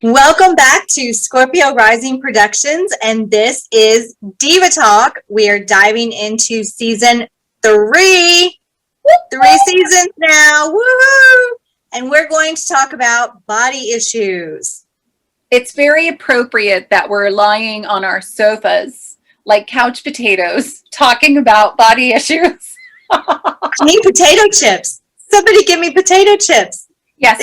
Welcome back to Scorpio Rising Productions, and this is Diva Talk. We are diving into season 3. 3 seasons now. Woohoo! And we're going to talk about body issues. It's very appropriate that we're lying on our sofas like couch potatoes talking about body issues. I need potato chips. Somebody give me potato chips. Yes,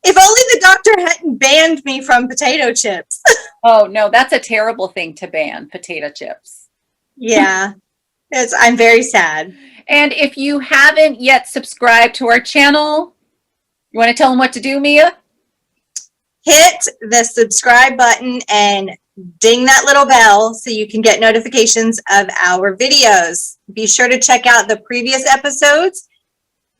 If only the doctor hadn't banned me from potato chips. Oh, no, that's a terrible thing to ban, potato chips. Yeah, I'm very sad. And if you haven't yet subscribed to our channel, you want to tell them what to do, Mia? Hit the subscribe button and ding that little bell so you can get notifications of our videos. Be sure to check out the previous episodes.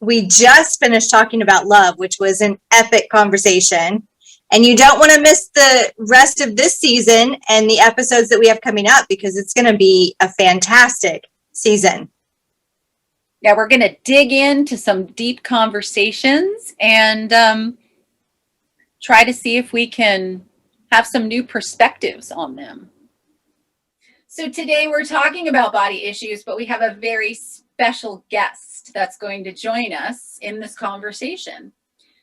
We just finished talking about love, which was an epic conversation. And you don't want to miss the rest of this season and the episodes that we have coming up because it's going to be a fantastic season. Yeah, we're going to dig into some deep conversations and try to see if we can have some new perspectives on them. So today we're talking about body issues, but we have a very special guest that's going to join us in this conversation.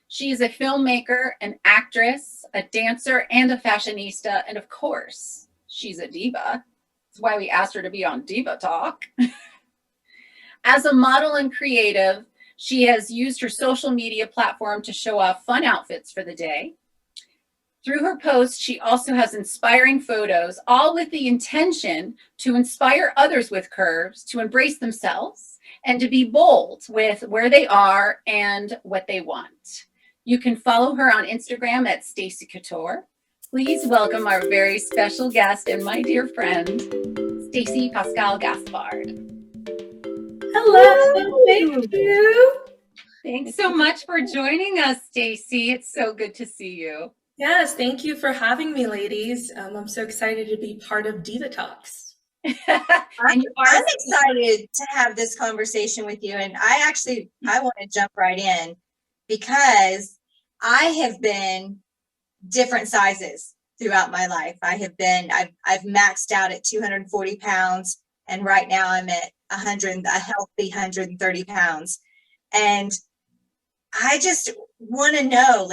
She is a filmmaker, an actress, a dancer, and a fashionista, and of course, she's a diva. That's why we asked her to be on Diva Talk. As a model and creative, she has used her social media platform to show off fun outfits for the day. Through her posts, she also has inspiring photos, all with the intention to inspire others with curves to embrace themselves and to be bold with where they are and what they want. You can follow her on Instagram at Stacy Couture. Please welcome our very special guest and my dear friend, Stacy Pascal Gaspard. Hello, thank you. Thanks so much for joining us, Stacy. It's so good to see you. Yes, thank you for having me, ladies. I'm so excited to be part of Diva Talks. I'm excited to have this conversation with you. And I want to jump right in because I have been different sizes throughout my life. I've maxed out at 240 pounds. And right now I'm at a healthy 130 pounds. And I just want to know,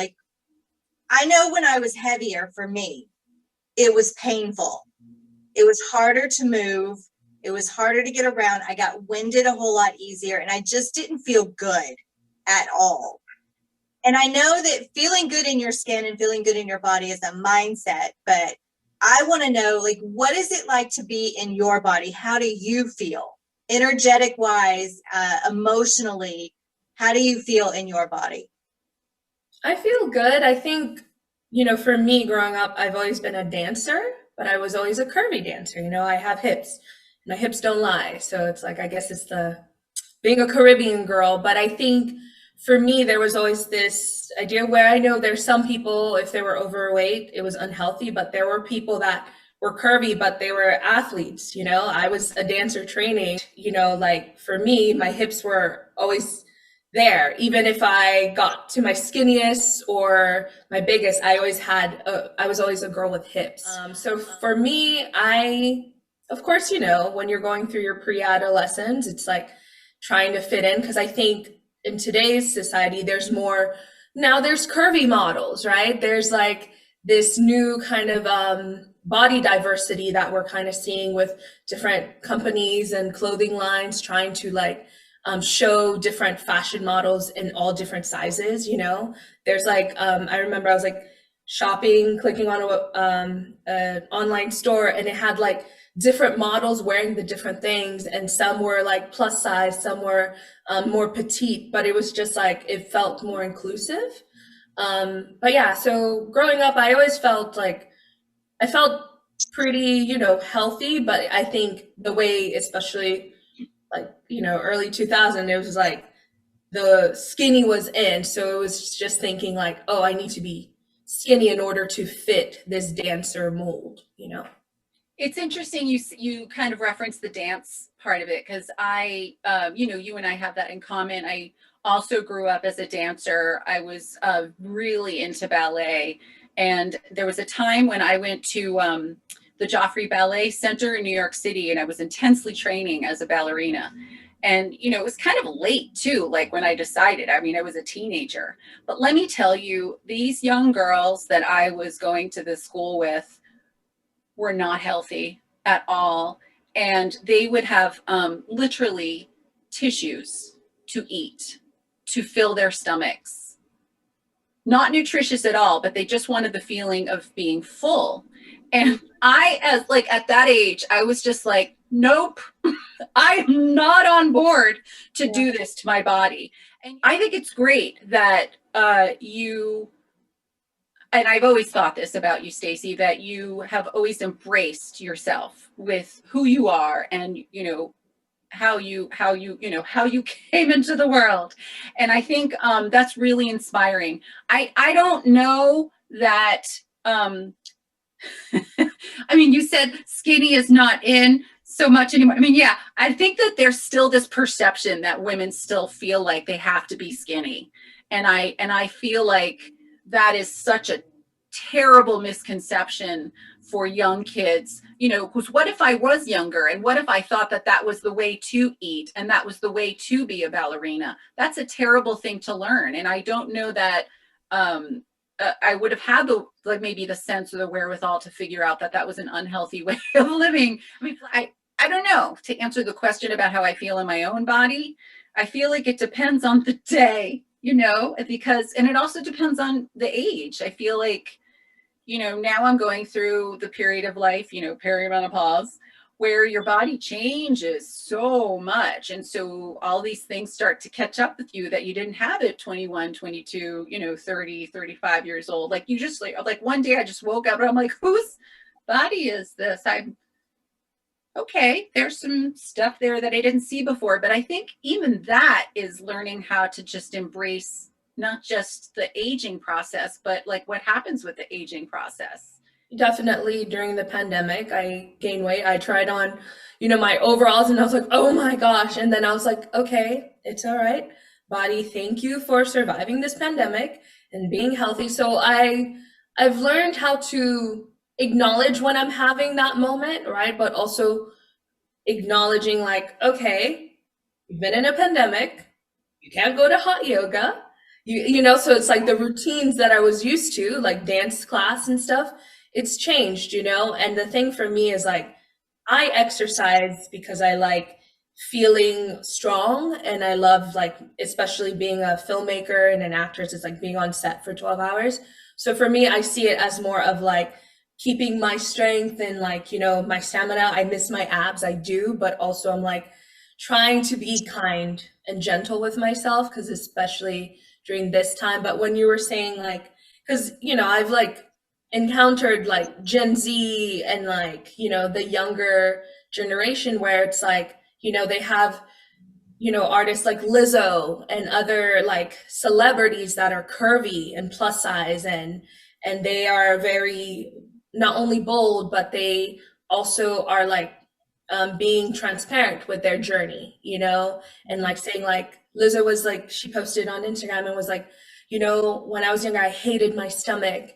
I know when I was heavier, for me, it was painful. It was harder to move. It was harder to get around. I got winded a whole lot easier, and I just didn't feel good at all. And I know that feeling good in your skin and feeling good in your body is a mindset, but I want to know, what is it like to be in your body? How do you feel? Energetic wise, emotionally, how do you feel in your body? I feel good. I think, for me growing up, I've always been a dancer, but I was always a curvy dancer. I have hips. My hips don't lie. So it's I guess it's being a Caribbean girl. But I think for me, there was always this idea where I know there's some people, if they were overweight, it was unhealthy, but there were people that were curvy, but they were athletes. I was a dancer training, for me, my hips were always there. Even if I got to my skinniest or my biggest, I was always a girl with hips. So for me, of course, when you're going through your pre-adolescence, it's trying to fit in, because I think in today's society, there's curvy models, right? There's this new kind of body diversity that we're kind of seeing with different companies and clothing lines trying to show different fashion models in all different sizes. There's I remember I was shopping, clicking on an online store, and it had different models wearing the different things, and some were plus size, some were more petite, but it was just it felt more inclusive. But yeah, so growing up, I always felt I felt pretty, healthy, but I think the way, especially early 2000, it was the skinny was in. So it was just thinking I need to be skinny in order to fit this dancer mold. It's interesting you kind of reference the dance part of it, because I, you and I have that in common. I also grew up as a dancer. I was really into ballet, and there was a time when I went to the Joffrey Ballet Center in New York City, and I was intensely training as a ballerina. And it was kind of late too, like when I decided. I mean, I was a teenager, but let me tell you, these young girls that I was going to this school with were not healthy at all. And they would have literally tissues to eat to fill their stomachs. Not nutritious at all, but they just wanted the feeling of being full. And I, as like at that age, I was just like, nope, I'm not on board to do this to my body. And I think it's great that you, and I've always thought this about you, Stacey, that you have always embraced yourself with who you are, and how you came into the world. And I think that's really inspiring. I don't know that I mean, you said skinny is not in so much anymore. I mean, yeah, I think that there's still this perception that women still feel like they have to be skinny. And I feel like that is such a terrible misconception for young kids, because what if I was younger, and what if I thought that that was the way to eat and that was the way to be a ballerina? That's a terrible thing to learn. And I don't know that I would have had maybe the sense or the wherewithal to figure out that that was an unhealthy way of living. I mean, I don't know, to answer the question about how I feel in my own body. I feel like it depends on the day, because, and it also depends on the age. I feel like, now I'm going through the period of life, perimenopause, where your body changes so much. And so all these things start to catch up with you that you didn't have at 21, 22, 30, 35 years old. Like you just like one day I just woke up and I'm like, whose body is this? I'm okay. There's some stuff there that I didn't see before, but I think even that is learning how to just embrace not just the aging process, but like what happens with the aging process. Definitely during the pandemic, I gained weight. I tried on, my overalls and I was like, oh my gosh. And then I was like, okay, it's all right. Body, thank you for surviving this pandemic and being healthy. So I've learned how to acknowledge when I'm having that moment, right? But also acknowledging like, okay, you've been in a pandemic. You can't go to hot yoga. So it's like the routines that I was used to, like dance class and stuff, it's changed, and the thing for me is like, I exercise because I like feeling strong, and I love, like, especially being a filmmaker and an actress, it's like being on set for 12 hours. So for me, I see it as more of like keeping my strength and like, my stamina. I miss my abs, I do, but also I'm like trying to be kind and gentle with myself, because especially during this time. But when you were saying like, because I've like encountered like Gen Z and like the younger generation, where it's like they have artists like Lizzo and other like celebrities that are curvy and plus size, and they are very not only bold, but they also are like being transparent with their journey, and like saying like Lizzo was like, she posted on Instagram and was like, when I was younger, I hated my stomach.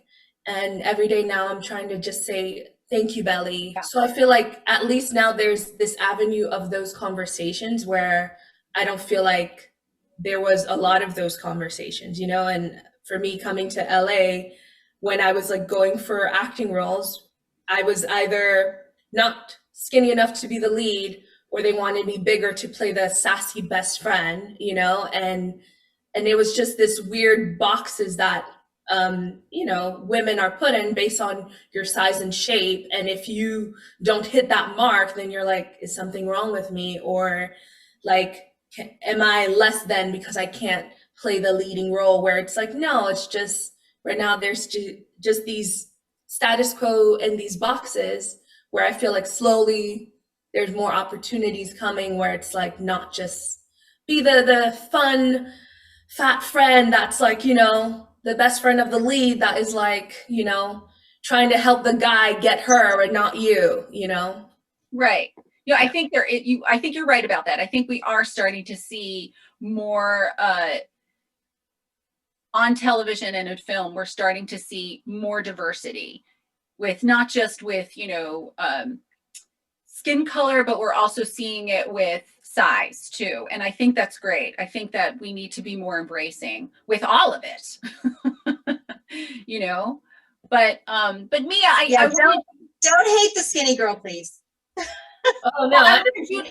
And every day now I'm trying to just say, thank you, belly. Yeah. So I feel like at least now there's this avenue of those conversations where I don't feel like there was a lot of those conversations, and for me coming to LA, when I was like going for acting roles, I was either not skinny enough to be the lead, or they wanted me bigger to play the sassy best friend, and it was just this weird boxes that women are put in based on your size and shape. And if you don't hit that mark, then you're like, is something wrong with me? Or like, am I less than because I can't play the leading role? Where it's like, no, it's just right now there's just these status quo and these boxes where I feel like slowly there's more opportunities coming, where it's like not just be the fun fat friend that's like, the best friend of the lead that is like, trying to help the guy get her and not you, you know? Right. You know, I think I think you're right about that. I think we are starting to see more on television and in film. We're starting to see more diversity with not just with, you know, skin color, but we're also seeing it with size too. And I think that's great. I think that we need to be more embracing with all of it. You know, but Mia, Yeah, don't hate the skinny girl, please. Oh no, well,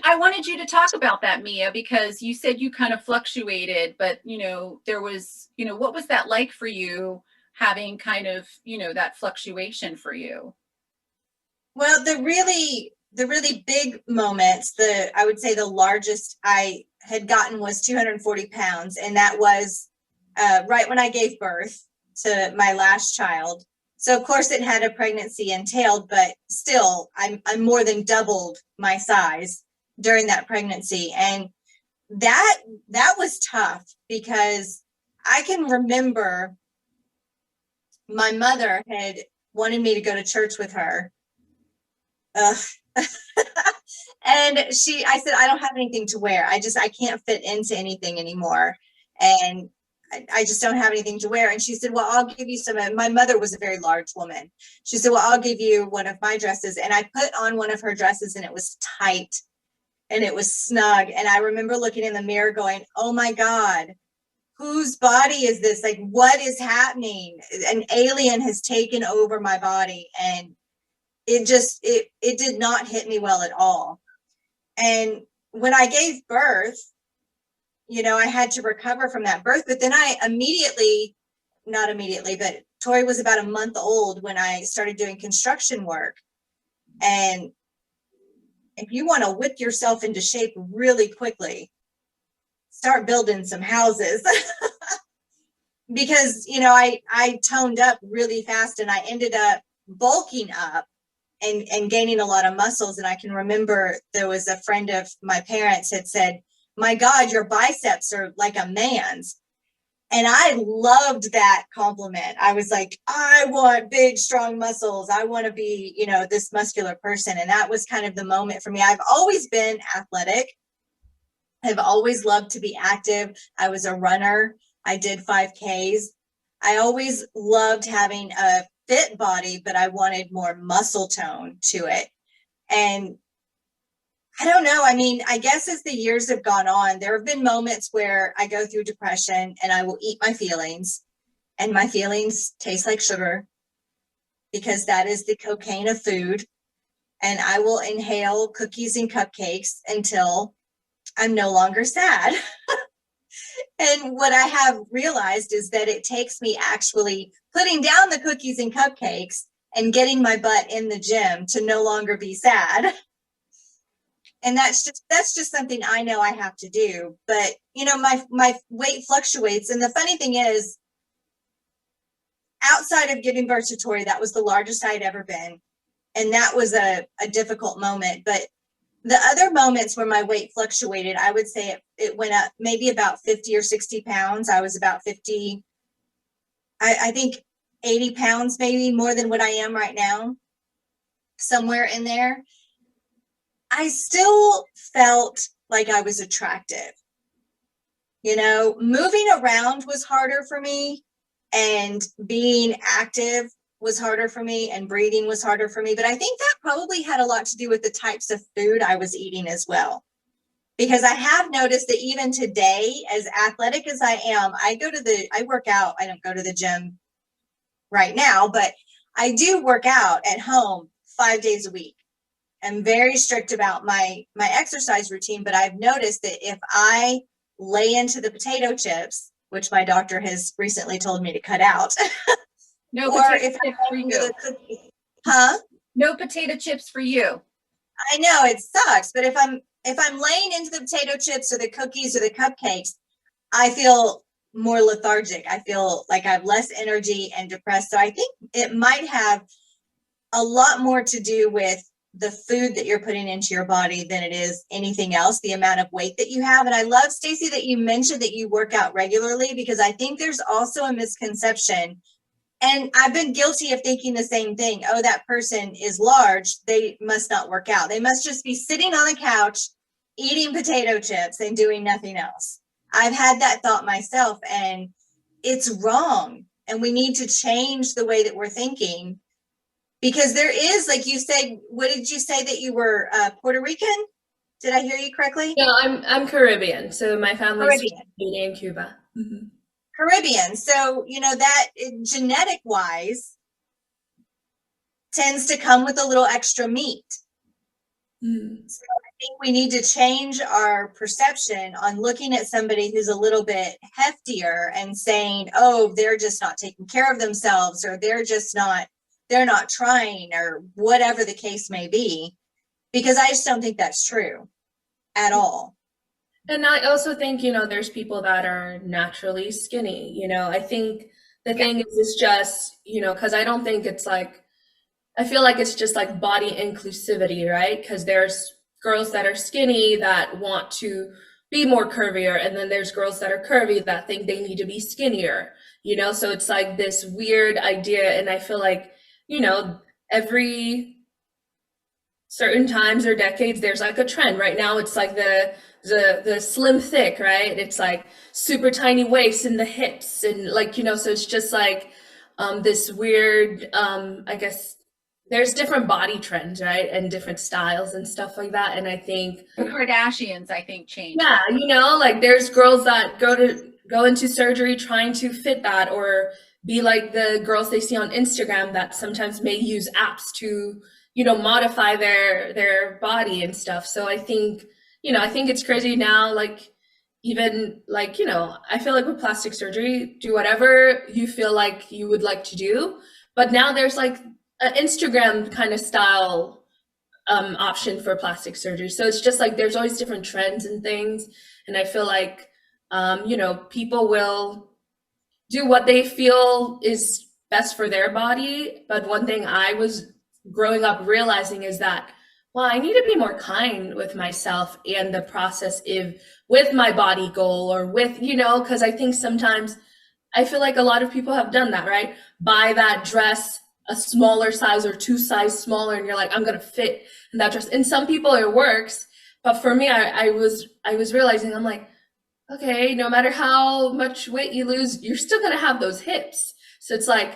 I wanted you to talk about that, Mia, because you said you kind of fluctuated, but you know, there was, you know, what was that like for you having kind of, you know, that fluctuation for you? Well, the really big moments, I would say the largest I had gotten was 240 pounds. And that was right when I gave birth to my last child. So of course it had a pregnancy entailed, but still I'm more than doubled my size during that pregnancy. And that was tough because I can remember my mother had wanted me to go to church with her. Ugh. And I said, I don't have anything to wear. I can't fit into anything anymore. And I just don't have anything to wear. And she said, well, I'll give you some. My mother was a very large woman. She said, well, I'll give you one of my dresses. And I put on one of her dresses and it was tight and it was snug. And I remember looking in the mirror going, oh my God, whose body is this? Like, what is happening? An alien has taken over my body. And it did not hit me well at all. And when I gave birth, you know, I had to recover from that birth, but then not immediately, but Tori was about a month old when I started doing construction work. And if you want to whip yourself into shape really quickly, start building some houses. Because, you know, I toned up really fast and I ended up bulking up and gaining a lot of muscles. And I can remember there was a friend of my parents had said, my God, your biceps are like a man's. And I loved that compliment. I was like, I want big, strong muscles. I want to be, you know, this muscular person. And that was kind of the moment for me. I've always been athletic. I've always loved to be active. I was a runner. I did 5Ks. I always loved having a fit body, but I wanted more muscle tone to it. And I don't know. I mean, I guess as the years have gone on, there have been moments where I go through depression and I will eat my feelings, and my feelings taste like sugar because that is the cocaine of food. And I will inhale cookies and cupcakes until I'm no longer sad. And what I have realized is that it takes me actually putting down the cookies and cupcakes and getting my butt in the gym to no longer be sad. And that's just something I know I have to do. But, you know, my weight fluctuates. And the funny thing is, outside of giving birth to Tori, that was the largest I had ever been. And that was a difficult moment. But the other moments where my weight fluctuated, I would say it went up maybe about 50 or 60 pounds. I was about 50, I think 80 pounds, maybe more than what I am right now, somewhere in there. I still felt like I was attractive. You know, moving around was harder for me, and being active was harder for me, and breathing was harder for me. But I think that probably had a lot to do with the types of food I was eating as well. Because I have noticed that even today, as athletic as I am, I work out. I don't go to the gym right now, but I do work out at home 5 days a week. I'm very strict about my exercise routine, but I've noticed that if I lay into the potato chips, which my doctor has recently told me to cut out, No or potato if chips for I'm you. the cookie, huh? No potato chips for you. I know it sucks, but if I'm laying into the potato chips or the cookies or the cupcakes, I feel more lethargic. I feel like I have less energy and depressed. So I think it might have a lot more to do with the food that you're putting into your body than it is anything else, the amount of weight that you have. And I love, Stacey, that you mentioned that you work out regularly, because I think there's also a misconception And I've been guilty of thinking the same thing. Oh, that person is large. They must not work out. They must just be sitting on the couch, eating potato chips and doing nothing else. I've had that thought myself, and it's wrong. And we need to change the way that we're thinking, because there is, like you said, what did you say that you were Puerto Rican? Did I hear you correctly? No, I'm Caribbean, so my family's Caribbean. in Cuba. Caribbean. So, that genetic wise tends to come with a little extra meat. So I think we need to change our perception on looking at somebody who's a little bit heftier and saying, oh, they're just not taking care of themselves, or they're not trying, or whatever the case may be, because I just don't think that's true at all. And I also think, there's people that are naturally skinny. I think the thing is, it's just, because I don't think it's like, I feel like it's just like body inclusivity, right? Because there's girls that are skinny that want to be more curvier, and then there's girls that are curvy that think they need to be skinnier, So it's like this weird idea, and I feel like, every certain times or decades, there's like a trend. Right now, it's like the slim thick, right? It's like super tiny waist and the hips, and like, so it's just like this weird, I guess there's different body trends, right? And different styles and stuff like that. And I think the Kardashians, I think, changed. Yeah, like there's girls that go into surgery trying to fit that, or be like the girls they see on Instagram that sometimes may use apps to, modify their body and stuff. So I think, I think it's crazy now, like, even like, I feel like with plastic surgery, do whatever you feel like you would like to do. But now there's like an Instagram kind of style option for plastic surgery. So it's just like there's always different trends and things. And I feel like, people will do what they feel is best for their body. But one thing I was growing up realizing is that, well, I need to be more kind with myself and the process with my body goal, or with, because I think sometimes I feel like a lot of people have done that, right? Buy that dress a smaller size or 2 sizes smaller, and you're like, I'm gonna fit in that dress. And some people it works, but for me, I was realizing, I'm like, okay, no matter how much weight you lose, you're still gonna have those hips. So it's like,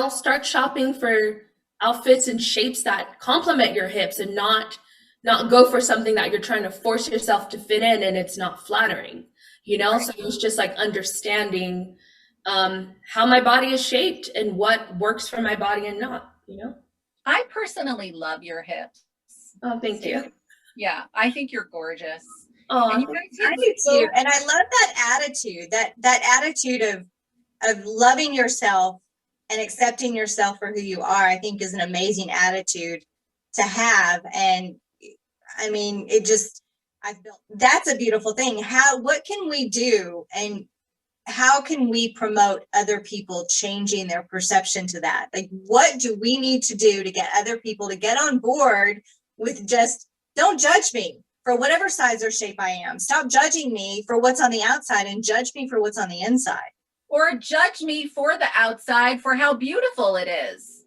start shopping for outfits and shapes that complement your hips, and not go for something that you're trying to force yourself to fit in and it's not flattering, Right. So it's just like understanding how my body is shaped and what works for my body and not, I personally love your hips. Oh, thank you. Yeah, I think you're gorgeous. Oh, and you guys, I do too. And I love that attitude, that attitude of loving yourself and accepting yourself for who you are. I think is an amazing attitude to have. And I mean, that's a beautiful thing. What can we do, and how can we promote other people changing their perception to that? Like, what do we need to do to get other people to get on board with just, don't judge me for whatever size or shape I am. Stop judging me for what's on the outside and judge me for what's on the inside. Or judge me for the outside for how beautiful it is.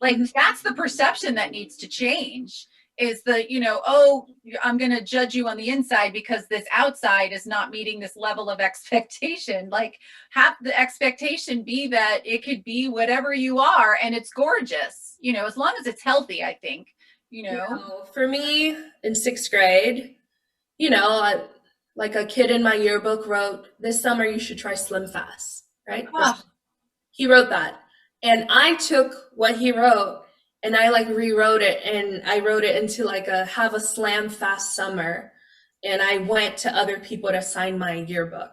Like, that's the perception that needs to change, is the, oh, I'm going to judge you on the inside because this outside is not meeting this level of expectation. Like, have the expectation be that it could be whatever you are and it's gorgeous, as long as it's healthy, I think, For me in 6th grade, like a kid in my yearbook wrote, "This summer you should try Slim Fast," right? He wrote that. And I took what he wrote and I like rewrote it, and I wrote it into like have a slam fast summer. And I went to other people to sign my yearbook,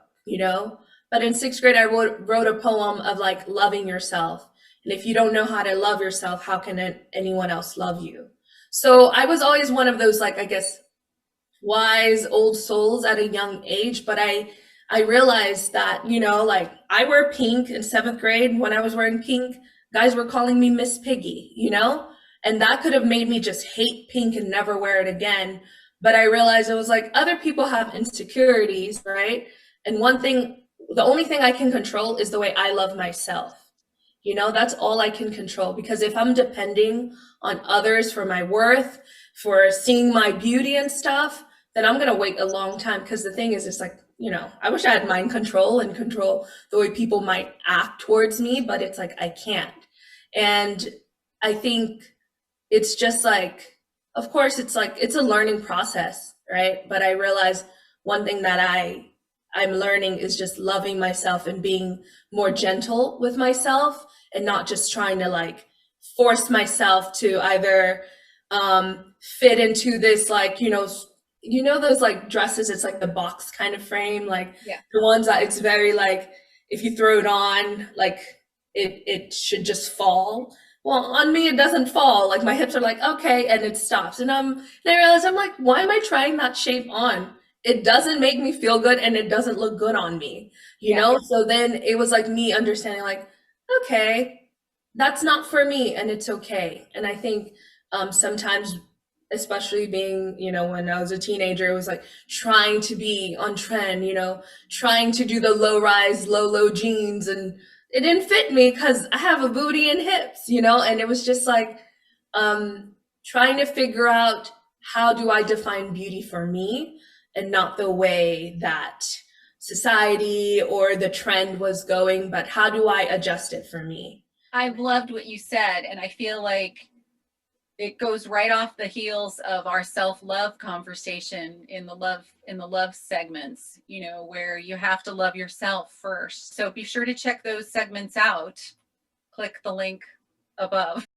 But in 6th grade, I wrote a poem of like loving yourself. And if you don't know how to love yourself, how can anyone else love you? So I was always one of those, like, I guess, wise old souls at a young age. But I realized that, like, I wear pink in 7th grade. When I was wearing pink, guys were calling me Miss Piggy, and that could have made me just hate pink and never wear it again. But I realized it was like, other people have insecurities, right? And the only thing I can control is the way I love myself, You know, that's all I can control, because if I'm depending on others for my worth, for seeing my beauty and stuff, then I'm gonna wait a long time. Because the thing is, it's like, you know, I wish I had mind control and control the way people might act towards me, but it's like I can't. And I think it's just like, of course, it's like it's a learning process, right? But I realize one thing that I'm learning is just loving myself and being more gentle with myself, and not just trying to like force myself to either fit into this, like, you know those like dresses, it's like the box kind of frame, like Yeah. the ones that it's very like, if you throw it on, like it should just fall. Well, on me, it doesn't fall. Like my hips are like, okay, and it stops. And I realize, I'm like, why am I trying that shape on? It doesn't make me feel good, and it doesn't look good on me, you Yeah. know? So then it was like me understanding, like, okay, that's not for me, and it's okay. And I think sometimes, especially being, when I was a teenager, it was like trying to be on trend, trying to do the low rise, low jeans, and it didn't fit me because I have a booty and hips, and it was just like trying to figure out, how do I define beauty for me, and not the way that society or the trend was going, but how do I adjust it for me? I've loved what you said, and I feel like it goes right off the heels of our self-love conversation in the love segments, where you have to love yourself first. So be sure to check those segments out. Click the link above.